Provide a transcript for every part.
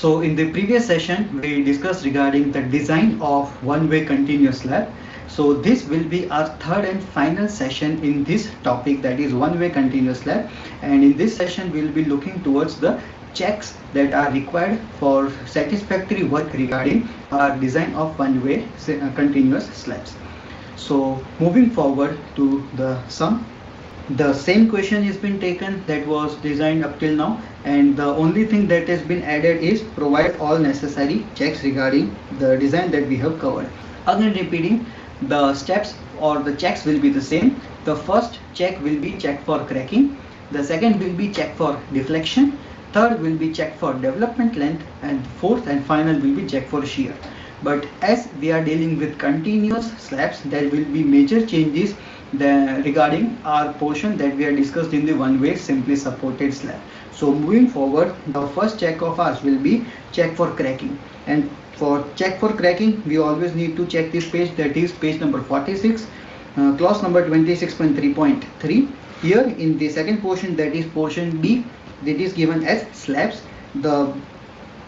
So in the previous session, we discussed regarding the design of one-way continuous slab. So this will be our third and final session in this topic, that is one-way continuous slab. And in this session, we will be looking towards the checks that are required for satisfactory work regarding our design of one-way continuous slabs. So moving forward to the sum. The same question has been taken that was designed up till now, and the only thing that has been added is provide all necessary checks regarding the design that we have covered. Again repeating, the steps or the checks will be the same. The first check will be check for cracking, the second will be check for deflection, third will be check for development length, and fourth and final will be check for shear. But as we are dealing with continuous slabs, there will be major changes regarding our portion that we have discussed in the one-way simply supported slab. So moving forward, the first check of ours will be check for cracking, and for check for cracking we always need to check this page, that is page number 46, clause number 26.3.3. Here in the second portion, that is portion B, that is given as slabs. The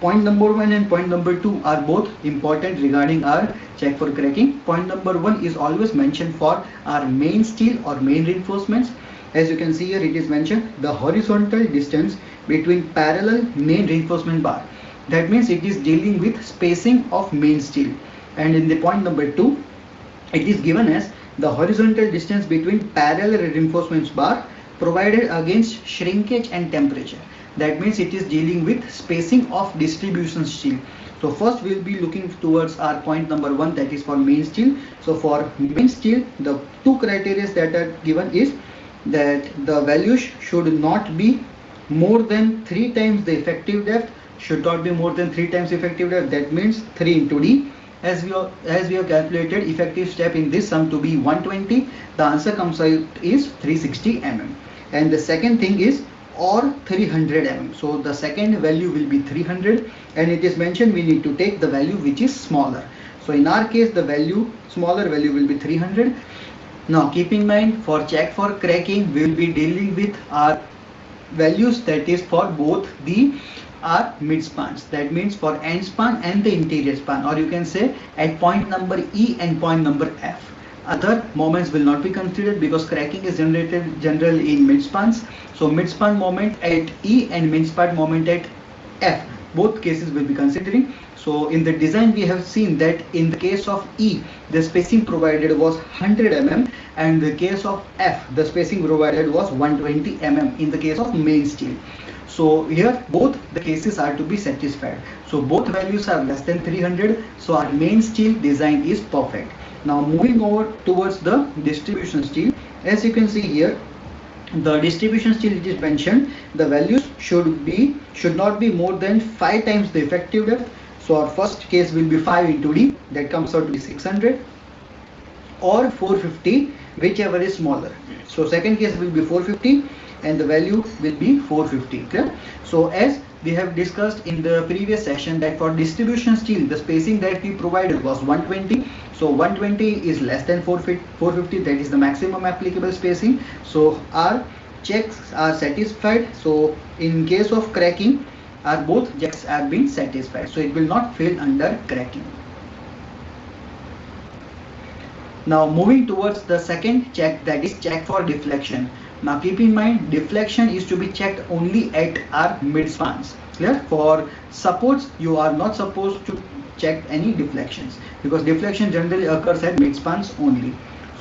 point number 1 and point number 2 are both important regarding our check for cracking. Point number 1 is always mentioned for our main steel or main reinforcements. As you can see here, it is mentioned the horizontal distance between parallel main reinforcement bar. That means it is dealing with spacing of main steel. And in the point number 2, it is given as the horizontal distance between parallel reinforcements bar provided against shrinkage and temperature. That means it is dealing with spacing of distribution steel. So first we will be looking towards our point number 1, that is for main steel. So for main steel, the two criteria that are given is that the values should not be more than 3 times the effective depth, should not be more than 3 times effective depth. That means 3 into D. As we have calculated effective step in this sum to be 120, the answer comes out is 360 mm. And the second thing is or 300 mm. So the second value will be 300, and it is mentioned we need to take the value which is smaller. So in our case, the smaller value will be 300. Now keep in mind, for check for cracking we will be dealing with our values that is for both our mid spans, that means for end span and the interior span, or you can say at point number E and point number F. Other moments will not be considered because cracking is generated generally in mid spans. So mid span moment at E and mid span moment at F, both cases will be considering. So in the design we have seen that in the case of E, the spacing provided was 100 mm, and the case of F, the spacing provided was 120 mm in the case of main steel. So here both the cases are to be satisfied. So both values are less than 300. So our main steel design is perfect. Now moving over towards the distribution steel, as you can see here, the distribution steel it is mentioned the values should not be more than 5 times the effective depth. So our first case will be 5 into D, that comes out to be 600, or 450, whichever is smaller. So second case will be 450 and the value will be 450. Okay? So as we have discussed in the previous session that for distribution steel the spacing that we provided was 120. So 120 is less than 450, that is the maximum applicable spacing. So our checks are satisfied. So in case of cracking, our both checks have been satisfied. So it will not fail under cracking. Now moving towards the second check, that is check for deflection. Now keep in mind, deflection is to be checked only at our mid spans. Clear? For supports you are not supposed to check any deflections because deflection generally occurs at mid spans only.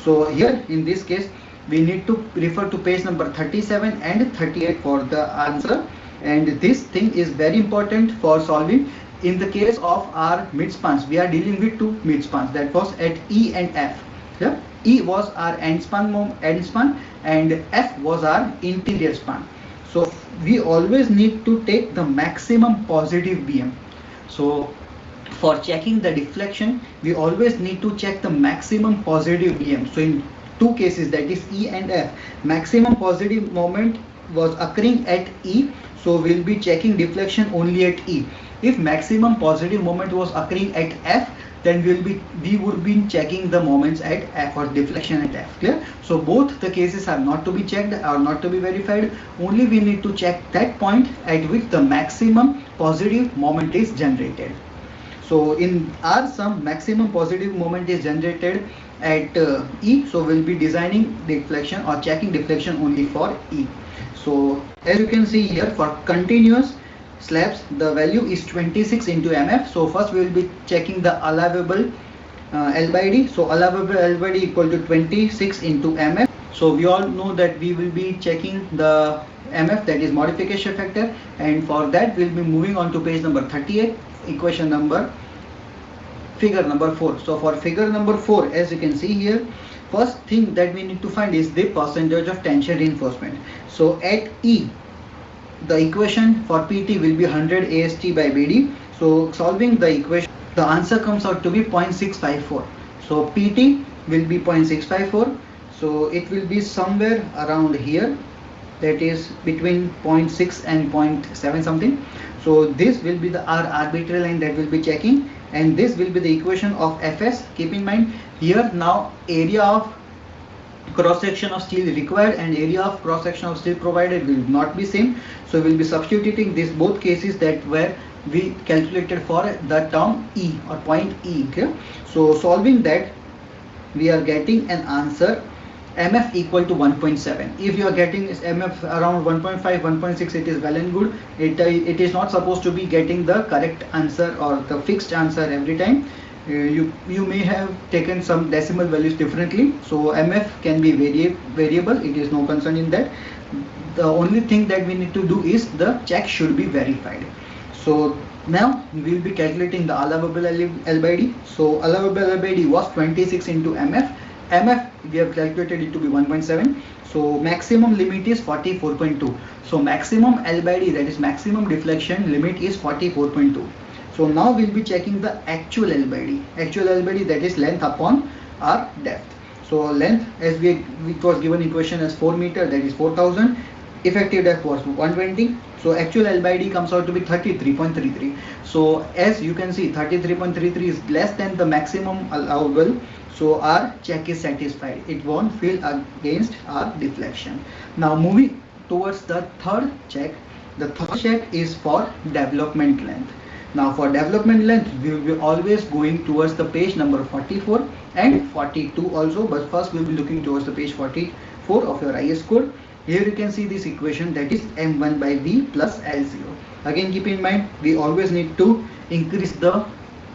So here in this case we need to refer to page number 37 and 38 for the answer, and this thing is very important for solving. In the case of our mid spans, we are dealing with 2 mid spans, that was at E and F. Yeah? E was our end span and F was our interior span. So we always need to take the maximum positive BM. So for checking the deflection, we always need to check the maximum positive BM. So in 2 cases, that is E and F, maximum positive moment was occurring at E, so we will be checking deflection only at E. If maximum positive moment was occurring at F, then we would be checking the moments at F or deflection at F. Clear? So both the cases are not to be checked or not to be verified. Only we need to check that point at which the maximum positive moment is generated. So in our sum, maximum positive moment is generated at E. So we'll be designing deflection or checking deflection only for E. So as you can see here, for continuous slabs, the value is 26 into MF. So first we will be checking the allowable L by D. So allowable L by D equal to 26 into MF. So we all know that we will be checking the MF, that is modification factor, and for that we'll be moving on to page number 38, equation number, figure number 4. So for figure number 4, as you can see here, first thing that we need to find is the percentage of tension reinforcement. So at E, the equation for PT will be 100 AST by BD. So solving the equation, the answer comes out to be 0.654. So PT will be 0.654. So it will be somewhere around here, that is between 0.6 and 0.7 something. So this will be the our arbitrary line that will be checking, and this will be the equation of Fs. Keep in mind here now area of cross section of steel required and area of cross section of steel provided will not be same. So we'll be substituting these both cases that were we calculated for the term E or point E. Okay? So solving that, we are getting an answer MF equal to 1.7. If you are getting MF around 1.5, 1.6, it is well and good. It is not supposed to be getting the correct answer or the fixed answer every time. You may have taken some decimal values differently. So MF can be variable. It is no concern in that. The only thing that we need to do is the check should be verified. So now we will be calculating the allowable L by D. So allowable L by D was 26 into MF. MF we have calculated it to be 1.7. So maximum limit is 44.2. So maximum L by D, that is maximum deflection limit, is 44.2. So now we'll be checking the actual L by D. Actual L by D, that is length upon our depth. So length, as it was given equation as 4 meter, that is 4000. Effective depth was 120. So actual L by D comes out to be 33.33. So as you can see, 33.33 is less than the maximum allowable. So our check is satisfied. It won't fail against our deflection. Now moving towards the third check. The third check is for development length. Now for development length, we will be always going towards the page number 44 and 42 also. But first we will be looking towards the page 44 of your IS code. Here you can see this equation, that is M1 by V plus L0. Again keep in mind, we always need to increase the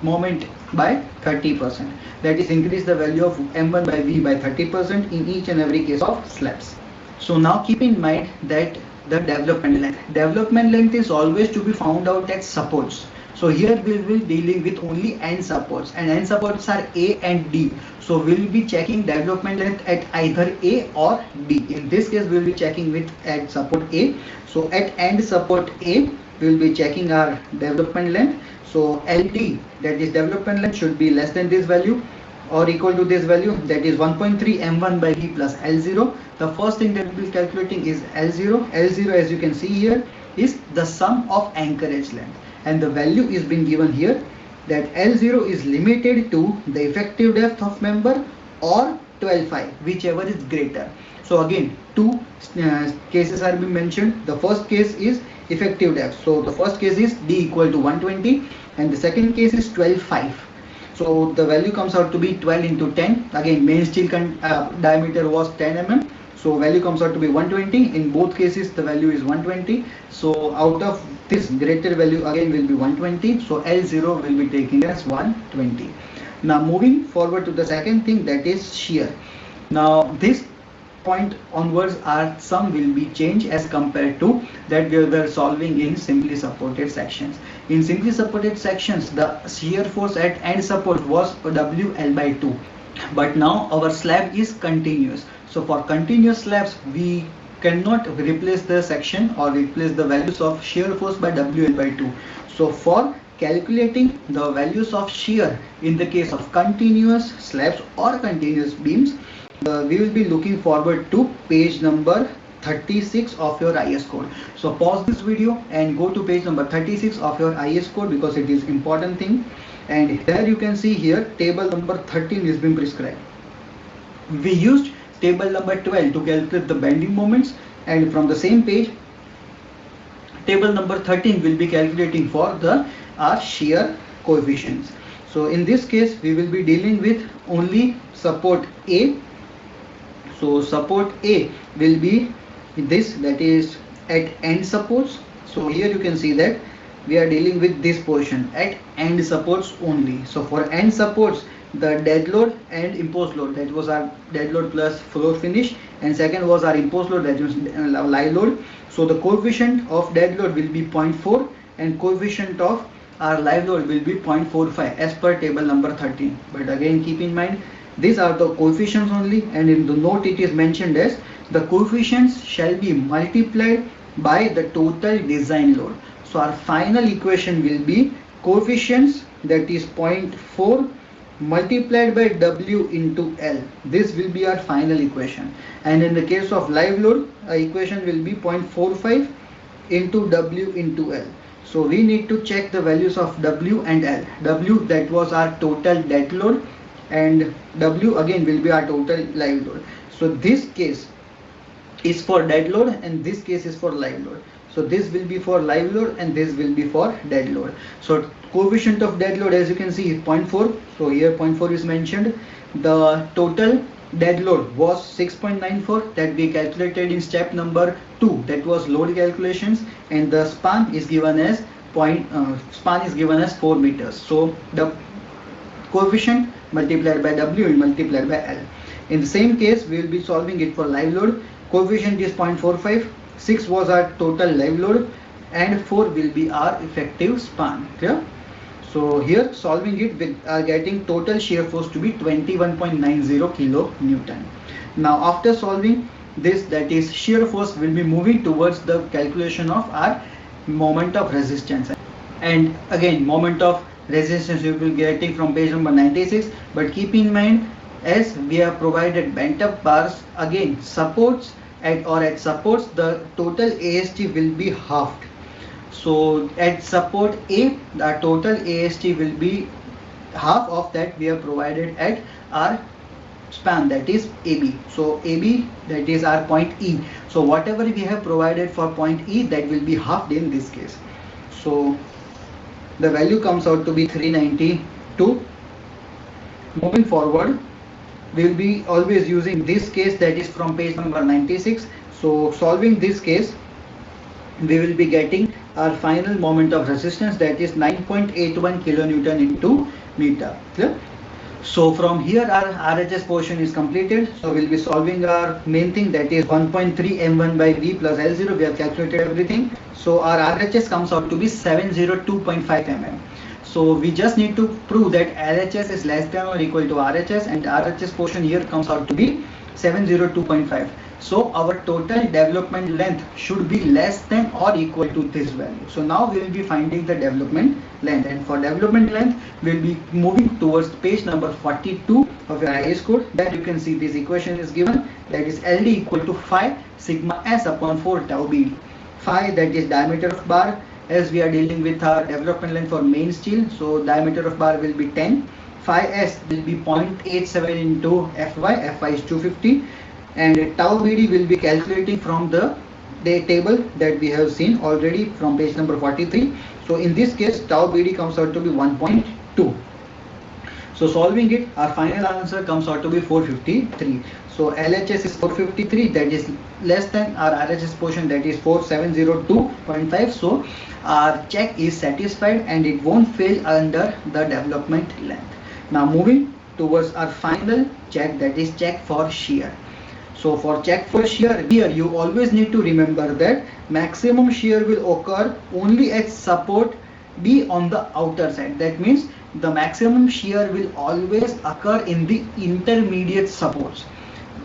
moment by 30%. That is increase the value of M1 by V by 30% in each and every case of slabs. So now keep in mind that the development length is always to be found out at supports. So here we will be dealing with only end supports, and end supports are A and D. So we will be checking development length at either A or D. In this case we will be checking with at support A. So at end support A we will be checking our development length. So LD, that is development length, should be less than this value or equal to this value, that is 1.3 M1 by V plus L0. The first thing that we will be calculating is L0. L0, as you can see here, is the sum of anchorage length, and the value is being given here, that L0 is limited to the effective depth of member or 12.5, whichever is greater. So again, two cases are being mentioned. The first case is effective depth. So the first case is D equal to 120, and the second case is 12.5. So the value comes out to be 12 into 10. Again, main steel diameter was 10 mm. So value comes out to be 120. In both cases the value is 120. So out of this, greater value again will be 120. So L0 will be taken as 120. Now moving forward to the second thing, that is shear. Now this point onwards our sum will be changed as compared to that we were solving in simply supported sections. In simply supported sections, the shear force at end support was WL by 2. But now our slab is continuous. So for continuous slabs, we cannot replace the section or replace the values of shear force by WL by 2. So for calculating the values of shear in the case of continuous slabs or continuous beams, we will be looking forward to page number 36 of your IS code. So pause this video and go to page number 36 of your IS code, because it is important thing. and there you can see here table number 13 is being prescribed. We used table number 12 to calculate the bending moments, and from the same page table number 13 will be calculating for the our shear coefficients. So in this case we will be dealing with only support A. So support A will be this, that is at end supports. So here you can see that we are dealing with this portion at end supports only. So for end supports, the dead load and imposed load, that was our dead load plus floor finish, and second was our imposed load, that was live load. So the coefficient of dead load will be 0.4 and coefficient of our live load will be 0.45 as per table number 13. But again keep in mind, these are the coefficients only, and in the note it is mentioned as the coefficients shall be multiplied by the total design load. So our final equation will be coefficients, that is 0.4 multiplied by W into L. This will be our final equation. And in the case of live load, our equation will be 0.45 into W into L. So we need to check the values of W and L. W, that was our total dead load, and W again will be our total live load. So this case is for dead load and this case is for live load. So this will be for live load and this will be for dead load. So coefficient of dead load, as you can see, is 0.4. So here 0.4 is mentioned. The total dead load was 6.94 that we calculated in step number 2, that was load calculations, and the span is given as 4 meters. So the coefficient multiplied by W and multiplied by L. In the same case we will be solving it for live load. Coefficient is 0.45, 6 was our total live load, and 4 will be our effective span. Clear? So here solving it, we are getting total shear force to be 21.90 kilonewton. Now after solving this, that is shear force, will be moving towards the calculation of our moment of resistance. And again moment of resistance you will be getting from page number 96. But keep in mind, as we have provided bent up bars, again supports at supports the total AST will be halved. So at support A, the total AST will be half of that we have provided at our span, that is AB. So AB, that is our point E. So whatever we have provided for point E, that will be halved in this case. So the value comes out to be 392. Moving forward, we will be always using this case, that is from page number 96. So solving this case, we will be getting our final moment of resistance, that is 9.81 kilonewton into meter. Clear? So from here our RHS portion is completed. So we'll be solving our main thing, that is 1.3 m1 by V plus L0. We have calculated everything. So our RHS comes out to be 702.5 mm. So we just need to prove that LHS is less than or equal to RHS, and RHS portion here comes out to be 702.5. So our total development length should be less than or equal to this value. So now we will be finding the development length, and for development length we will be moving towards page number 42 of your IS code. There you can see this equation is given, that is LD equal to phi sigma s upon 4 tau BD. Phi, that is diameter of bar, as we are dealing with our development length for main steel, so diameter of bar will be 10. Phi s will be 0.87 into Fy, Fy is 250, and tau BD will be calculating from the table that we have seen already from page number 43. So in this case tau BD comes out to be 1.2. So solving it, our final answer comes out to be 453. So LHS is 453, that is less than our RHS portion, that is 4702.5. So our check is satisfied and it won't fail under the development length. Now moving towards our final check, that is check for shear. So for check for shear, here you always need to remember that maximum shear will occur only at support B on the outer side. That means the maximum shear will always occur in the intermediate supports.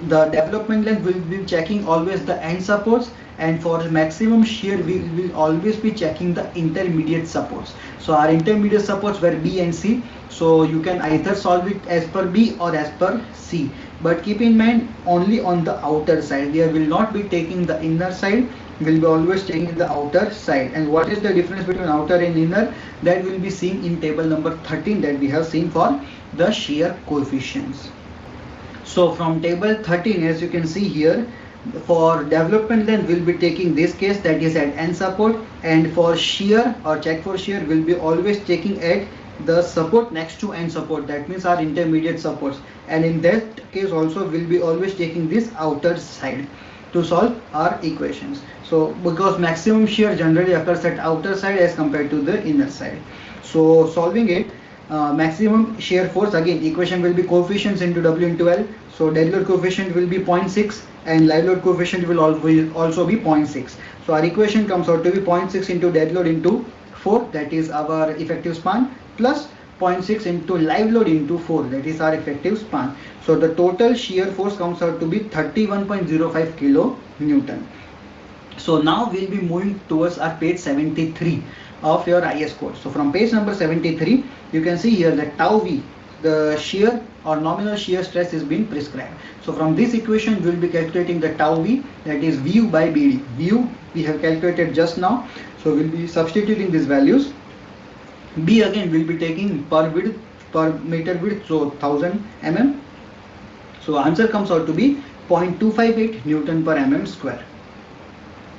The development length will be checking always the end supports, and for maximum shear we will always be checking the intermediate supports. So our intermediate supports were B and C, so you can either solve it as per B or as per C, but keep in mind only on the outer side. We will not be taking the inner side will be always taking the outer side. And what is the difference between outer and inner? That will be seen in table number 13 that we have seen for the shear coefficients. So from table 13, as you can see here, for development length we'll be taking this case, that is at end support, and for shear or check for shear we'll be always taking at the support next to end support, that means our intermediate supports, and in that case also we'll be always taking this outer side to solve our equations. So because maximum shear generally occurs at outer side as compared to the inner side. So solving it, maximum shear force, again equation will be coefficients into W into L. So dead load coefficient will be 0.6 and live load coefficient will also be 0.6. So our equation comes out to be 0.6 into dead load into 4, that is our effective span, plus 0.6 into live load into 4, that is our effective span. So the total shear force comes out to be 31.05 kilo Newton. So now we'll be moving towards our page 73 of your IS code. So from page number 73, you can see here that tau V, the shear or nominal shear stress is being prescribed. So from this equation we'll be calculating the tau V, that is VU by BD. VU we have calculated just now, so we'll be substituting these values. B again we'll be taking per meter width, so 1000 mm. So answer comes out to be 0.258 Newton per mm square.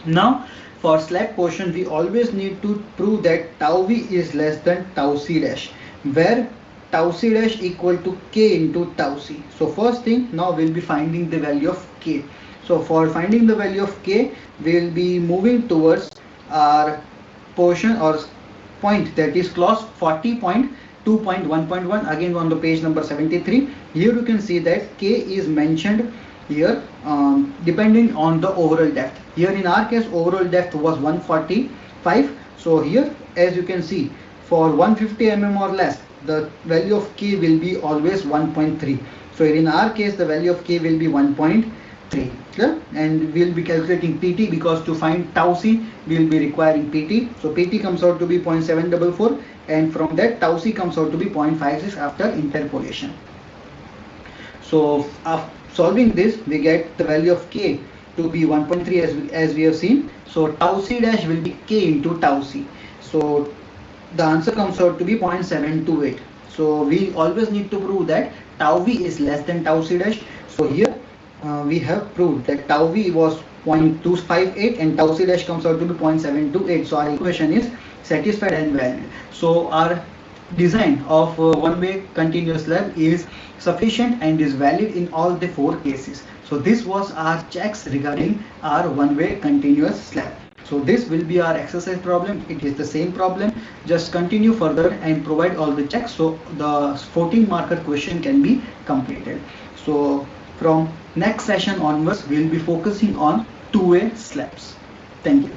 Now for slab portion we always need to prove that tau V is less than tau C dash, where tau C dash equal to K into tau C. So first thing, now we'll be finding the value of K. So for finding the value of K, we'll be moving towards our portion or point, that is clause 40.2.1.1, again on the page number 73. Here you can see that K is mentioned here depending on the overall depth. Here in our case overall depth was 145. So here as you can see, for 150 mm or less, the value of K will be always 1.3. So in our case the value of K will be 1.3. Clear? And we'll be calculating PT, because to find tau C we'll be requiring PT. So PT comes out to be 0.744, and from that tau C comes out to be 0.56 after interpolation. So solving this, we get the value of K to be 1.3 as we have seen. So tau C dash will be K into tau C. So the answer comes out to be 0.728. So we always need to prove that tau V is less than tau C dash. So here we have proved that tau V was 0.258 and tau C dash comes out to be 0.728. So our equation is satisfied and valid. So our design of one-way continuous slab is sufficient and is valid in all the 4 cases. So this was our checks regarding our one-way continuous slab. So this will be our exercise problem. It is the same problem. Just continue further and provide all the checks so the 14 marker question can be completed. So from next session onwards, we will be focusing on two-way slabs. Thank you.